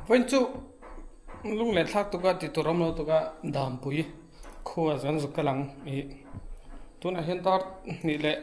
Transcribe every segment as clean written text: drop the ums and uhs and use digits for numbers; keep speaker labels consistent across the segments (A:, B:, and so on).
A: Vẫn chú lúc này thắc tụi cái thì tụi rong nó tụi cái Dampui khua dẫn dục cái lăng ý tụi này hiện tại nị lệ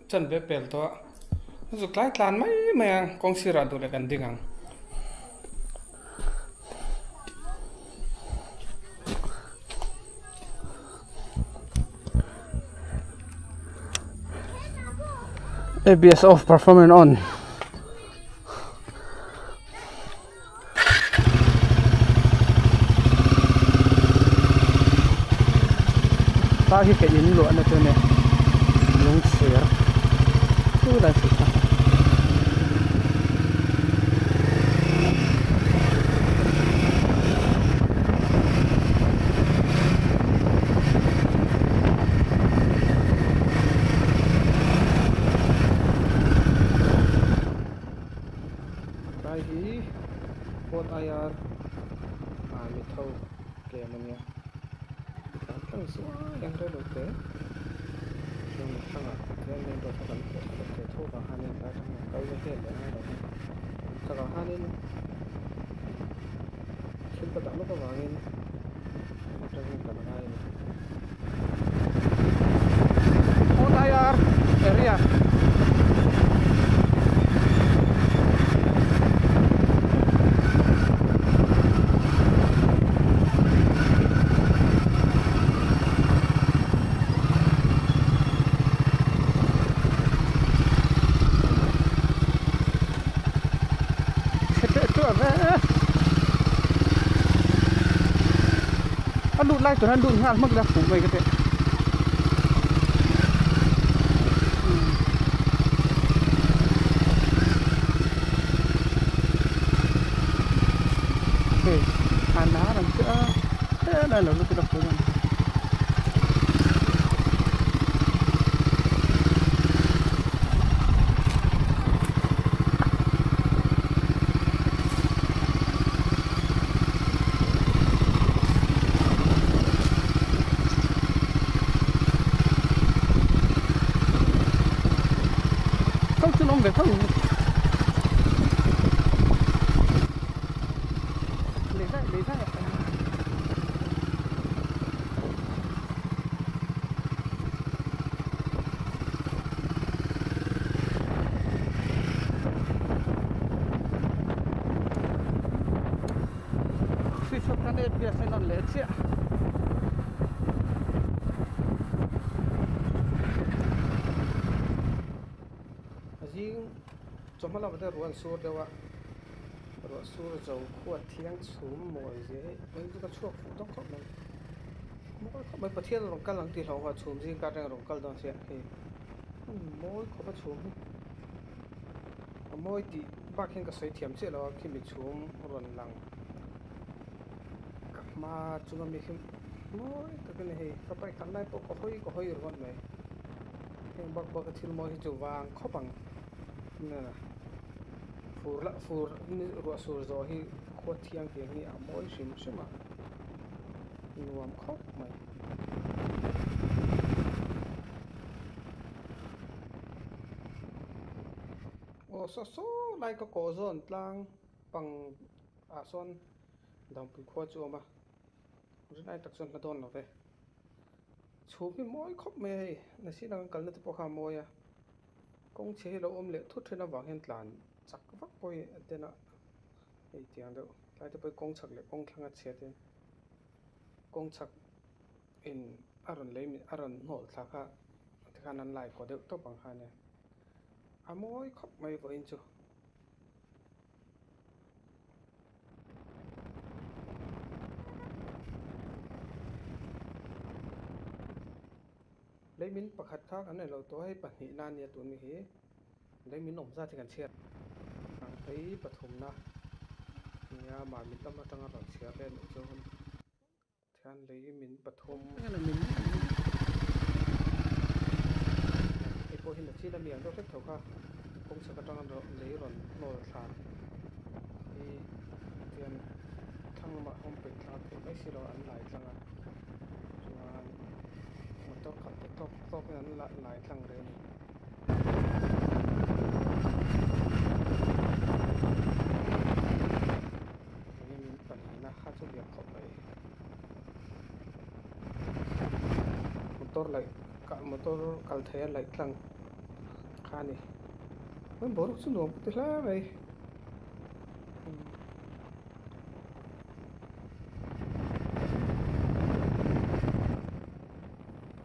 A: chân bé bèl tụi dục lại lan mấy mà con xì ra tụi lại gần đi ngang ABS off performance on ta khi cái in luôn là thế này dùng sữa cứ là sữa cái gì một ai mi thâu kẻ mình nha tăng số yang ra được thế nhưng mà thằng cái nên tôi phải cái thâu vào hai nên ta thằng câu như thế để hai đầu ta vào hai nên xin tôi tặng nó vào nên trong cả hai một ai area anh đun lại tụi anh đun hàng mức là phủ về cái thế anh đá làm chưa thế này là lúc cái đập rồi không về không lấy ra suy sụp ra đây bây giờ nó lết chứ cho mà là vấn đề ruộng sủa đâu ạ ruộng sủa dầu khuất thiang xuống mồi gì ấy mấy cái chuột phụ tóc không này mấy bữa thiên rồi cái lăng tiền họ xuống gì cái này rồi cái đó sẽ thì mồi có bắt xuống mồi thì bác hiện cái sấy thiểm sẽ là khi mình xuống ruộng lăng mà chúng mình khi mồi cái này các bạn khán này có hơi ruộng này nhưng bác cái thiên mồi thì vàng khó bằng nè phur ruộng sủa rồi thì khuất thiang tiếng thì mồi xịn xíu mà nuông khóc mày số lại có cổ zone lang bằng son đồng bị khoa chua mà rất ai tập trung là đòn nào vậy chú bị mỗi khóc mày là sĩ đang cần được bọc hàm môi à công chế là ôm lệ thút trên nó vàng hiện làn chắc vắt bôi tên ạ thì tiếng đâu lại tôi công chắc lệ công thằng chết tên công chắc in aron lấy mình aron nổ thà cả thì khả năng lại có được tốt bằng hai này mỗi khóc mày với anh chú lấy mình bạc hạt khác anh này là tôi bạc nhị nan nhà tụi mình hí lấy mình nổ ra thì cần chết thấy bạc thùng na nhà mà mình tâm trong nó chết lên cho than lấy mình bạc thùng cái là mình cái cô hiện là chỉ là miệng đâu thích thầu khác cũng sẽ trong nó lấy rồi nổ sàn thì tiền thằng mà không bị thằng thì mấy xí đó anh lại thằng à mà tôi khóc tôi anh lại thằng đấy lại motor kal thaya lại tlang khani mới borok chu nuam te hla mai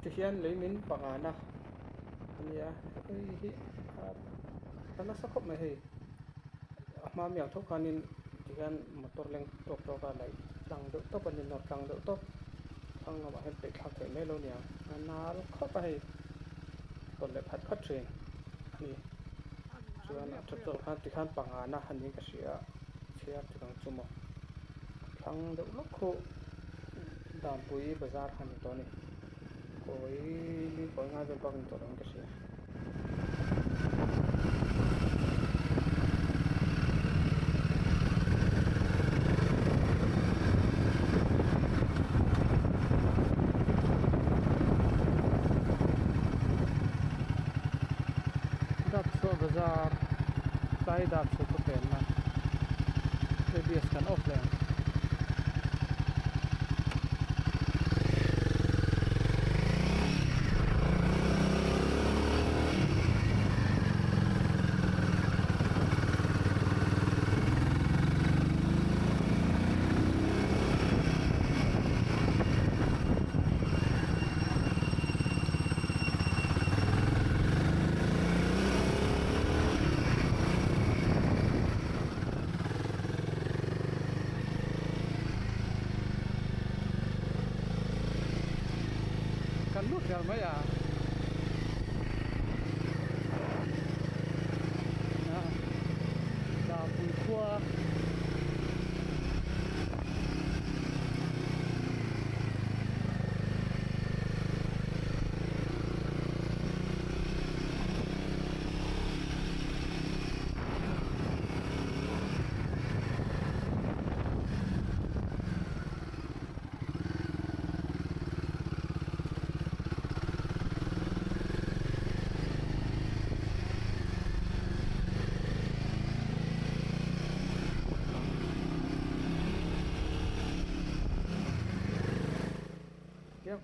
A: ti hian leimin pangana ania hi ana sakop mai hei ma miao thok kanin ti hian motor leng tok tok ka lai tlang do to kan in tlang do to thang ma hen pe thak mai lo nia anal khop ai ton le phat phat thren ni chuan a thotol khan ti khan pangana hanin ka sia chia ti kang chumo thang do lok kho Dampui bazar han to ni koi ni koi nga be bang to dang ka sia bazar tai dap so to pen na ABS kan off le kan lut gal mai à Dampui khaw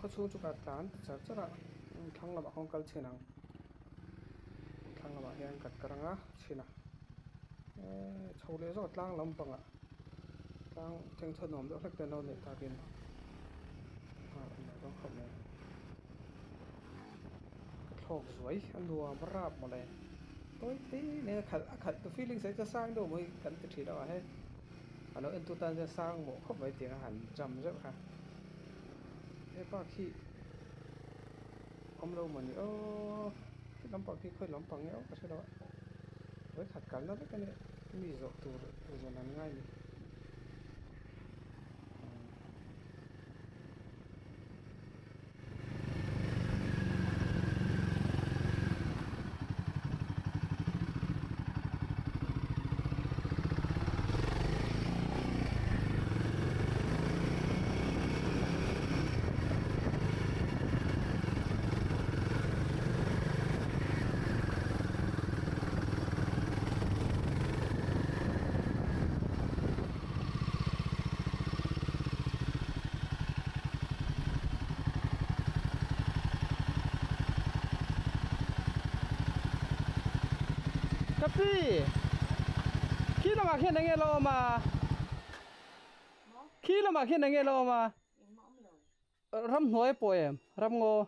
A: kho chu chu ka tan char chara thang lama khong kal chinang thang lama hian kat karanga china chhole zo tlang lampanga tlang theng thon nom do hlek te no ne takin na rong khom ne thok zuai an nuam rap ma le toi ti ne khat to feeling sai cha sang do moi kan ti thi da he ano en tu tan cha sang mo khop vai ti han jam zo ha e pa khi om lo mani o lam pa khi khoi lam pang yo ka se da với khát cắn nó cái này mì rộ từ rồi làm ngay đi tapi khi là mà khi nghe lo mà khi là mà khi nghe lo mà ram nói po em ram ngô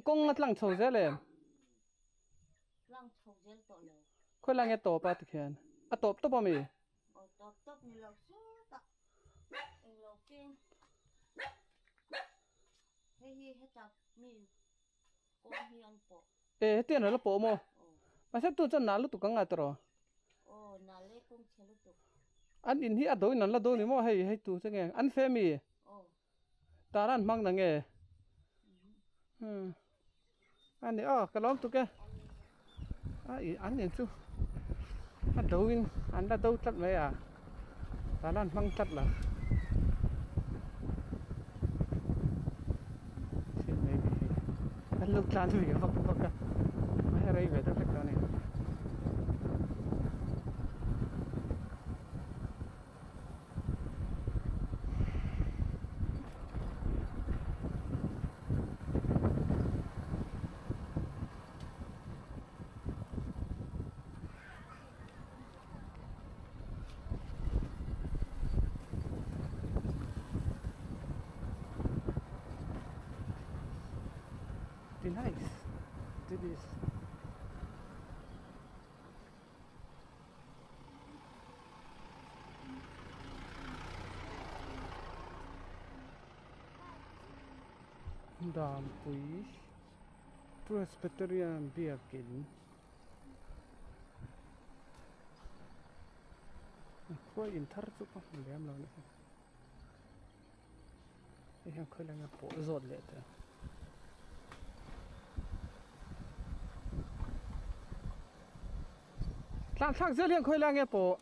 A: công ngắt lăng chầu dễ lên khôi lăng nghe tổ pa thực hiện à tổ tổ bao mì ê tiền là bộ mò mà sẽ tu chân nào lúc tu căng ngạt rồi anh in hi ở đâu nắn là đâu nè mò hay tu thế nghe anh phê mì ta ăn mang nè nghe anh này cái lon tu cái anh này chú anh đâu in anh đã đâu chặt mấy à ta ăn mang chặt là anh lúc chán thì cái vắt cái hay rây về tất cả này nice. It is. Dampui Presbyterian biakin. Kau intar tu kau liam lawan ni. Yang kau lagi pozot lete. Tlang zel yang kau lagi po.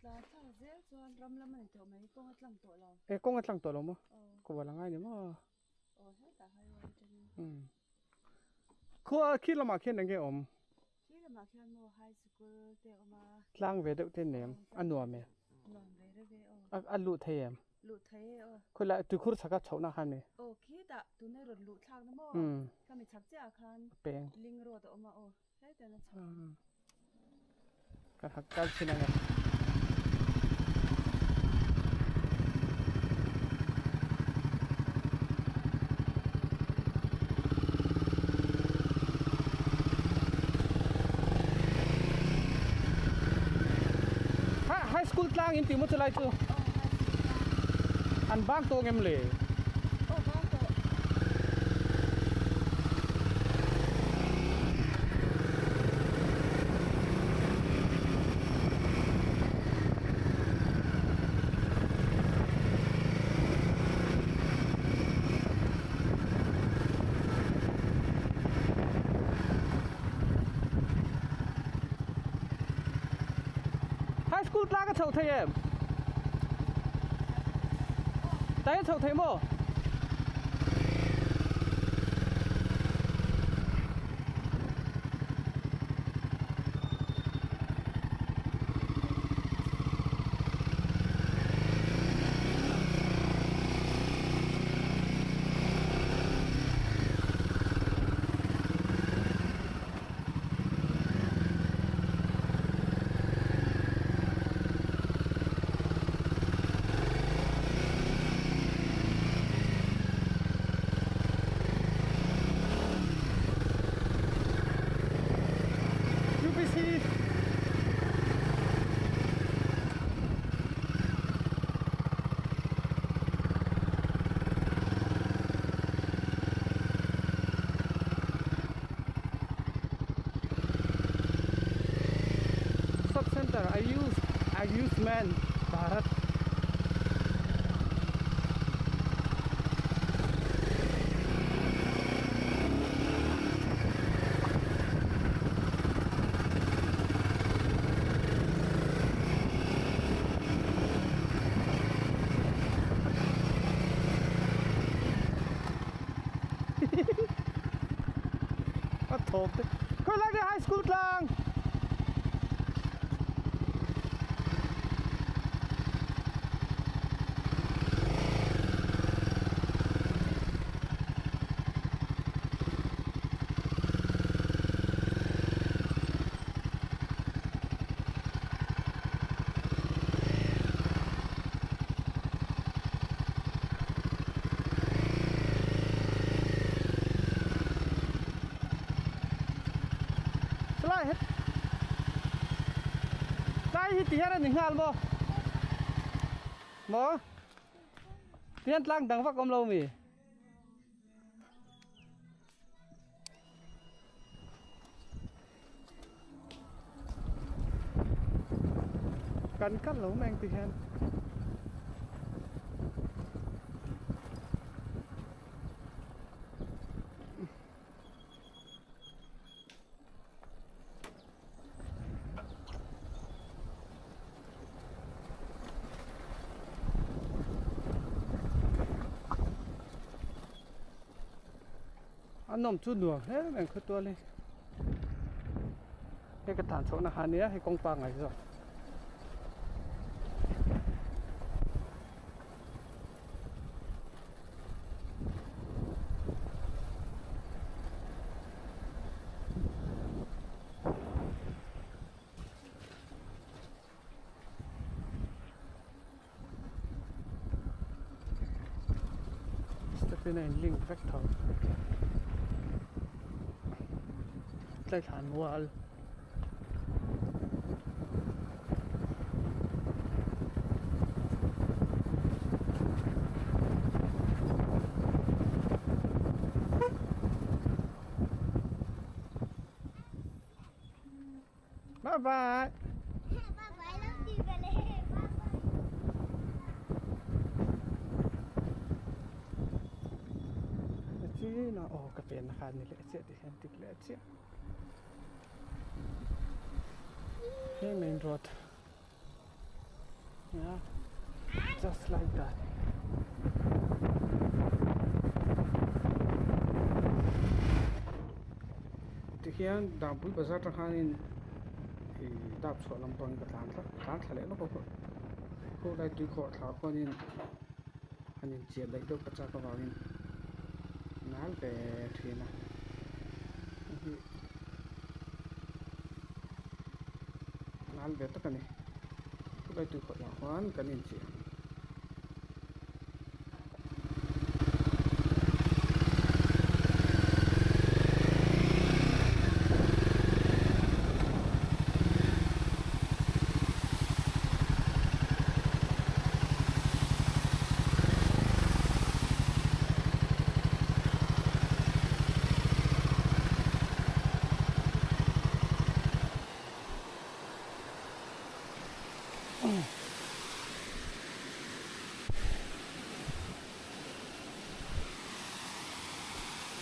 B: Tlang zel cuan ram lam ni tu mai kong atlang to lo.
A: Kong atlang to lo mo. Kau balangai ni mo.
B: Oh, tak hai wan jen.
A: Kau kira makan nanti om.
B: Kira makan mo high school te oma.
A: Tlang veduk te nem anu ame.
B: Non vede ve oh.
A: Alu thayem.
B: Lu thai oh.
A: Kau la tu kur sakap chau nak ham ni.
B: Oh, kita tu ne ron lu thang na mo. Kami chak ja kan.
A: Peng.
B: Ling ro to oma oh. Hai te na chak.
A: Kan hakal sinang. High school tlang in timu chalai tu. An bang to ngem le.
B: Oh, bang to.
A: High school tlang cái chậu thầy em. Đấy chậu thầy mô. I use man Bharat. Có thộp đấy. Có lagi high school lang. Cái thì ra những hal mo, mo, tiền lang đằng vác om lâu mì, cần cắt lẩu mang tiền hen. Anh nôm chút nữa hết mình cứ tua lên cái thản chỗ là hà nia hay công pang này rồi Step in and link vector. tlai than wal bye bye chị nó cái tiền khăn này lệ chết thì em thích lệ chết hey main road yeah just like that thì hiện Dampui bazar ra hanin thì đạp số làm bằng cái tán thà lẽ nó có khu đây tùy khó thảo con nên anh chia lấy đâu cả cái vào nên nál về thì na nál về tất cả này khu đây tùy khó là khoan cái nên chia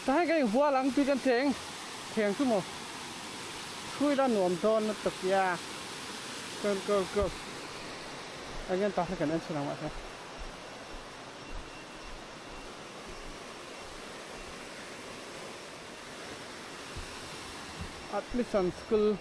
A: tại cái hoa lăng tuy chân thèn chút một khui ra nuông tròn nó tập ya cơ anh em ta phải cần ăn sao mà thế at least on school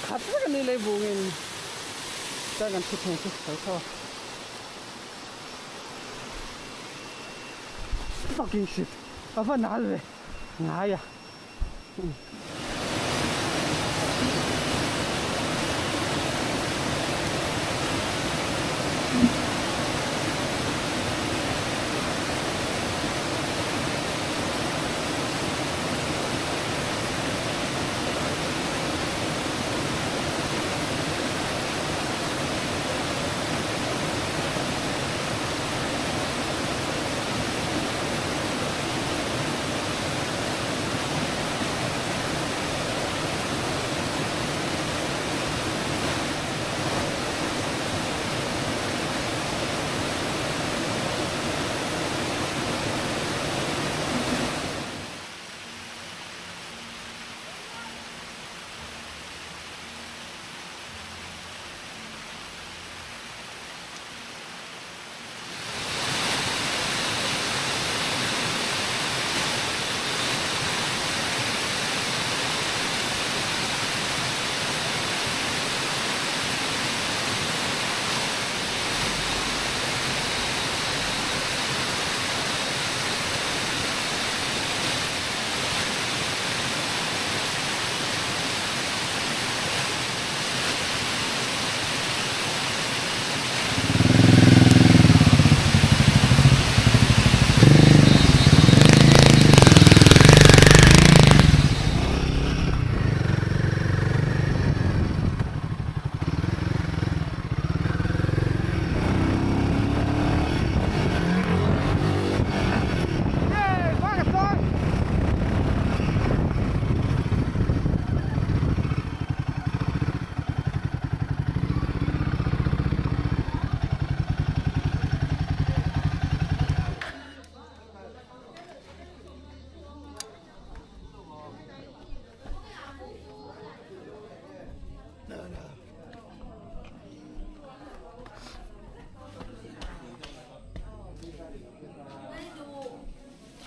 A: khát quá cái này lấy buông ta cần chụp hình chút thôi fucking shit apa nalve ngaya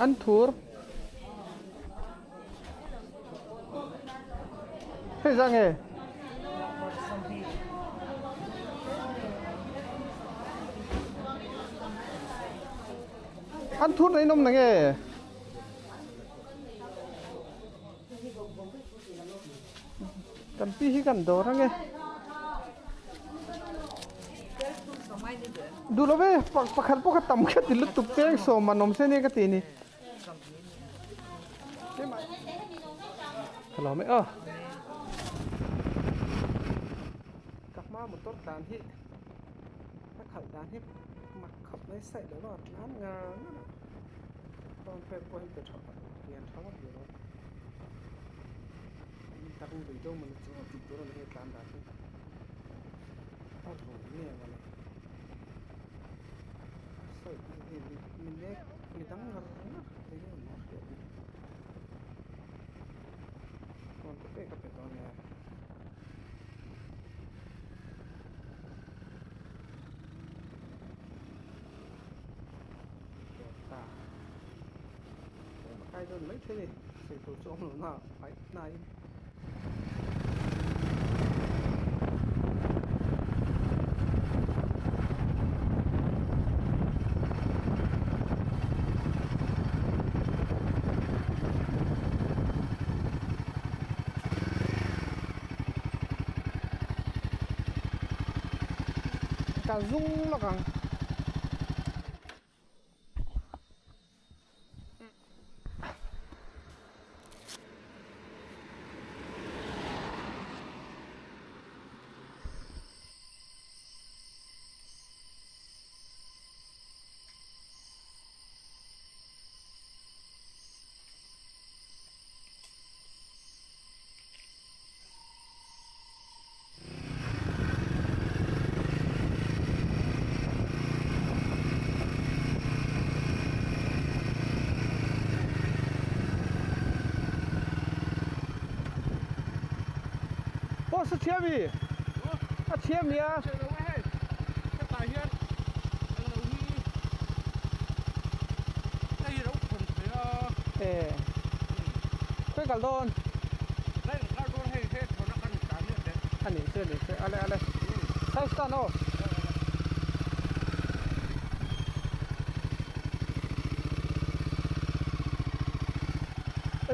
A: Antur ra nghe ăn thuốc đấy nôm này nghe cần pi hi cần đồ ra ngheดูแล้วเว้ยปักขันปกติต่ำแค่ติดลุกตุกเป้งโซมันนมเส้นนี่ก็ตีนี่ใช่ไหมฮัลโหลไหมกลับมาหมดต้นตาลที่ถ้าขัดตาลที่หมักขับไม่ใส่เดี๋ยวรอดร้านงานตอนไปปวยไปถอดเรียนทั้งวันอยู่แล้วถ้าคุณไปดูมันจะติดตัวในเหตุการณ์แบบนี้เอาถุงเนี่ยมาเลยใส่มันเล็กมีตั้งเงินนะเรื่องหมดเลยตอนไปกับไปตอนนี้ตาใครโดนไม่ใช่ดิใส่ตัวโจมหรือหน้าไปไหนการzoomแล้วกัน是切米，啊切米啊！哎，快搞动！อันนี้เชื่อเลยอะไรอะไรใช่สตาร์โน่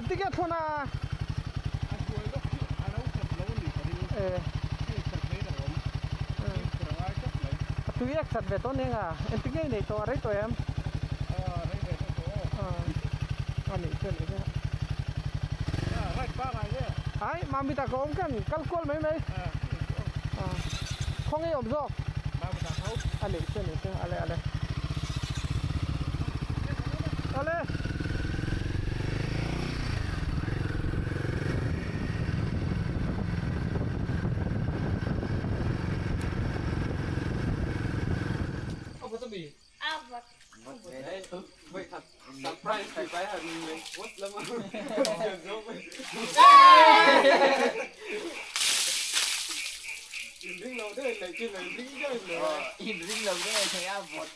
A: ติ๊กเก็ตโทน่าตัวแยกสัตว์แบบต้นนี้อ่ะเอ็นติ๊กเก็ตในตัวอะไรตัวเอ็มอันนี้เชื่อเลยนะไอ้มามีตากงกันกัลกอลไหมข้องไอ้อมซอกอันนี้เชื่อเลยอะไรอะไร
C: ไม่ทัดสับไพรส์ไปหันเลยวัดแล้วมั้งเดินลงไปอินดิ้งเราได้เลยกินเลยดิ้งได้เลยอินดิ้งเราได้ใช้อาวุธ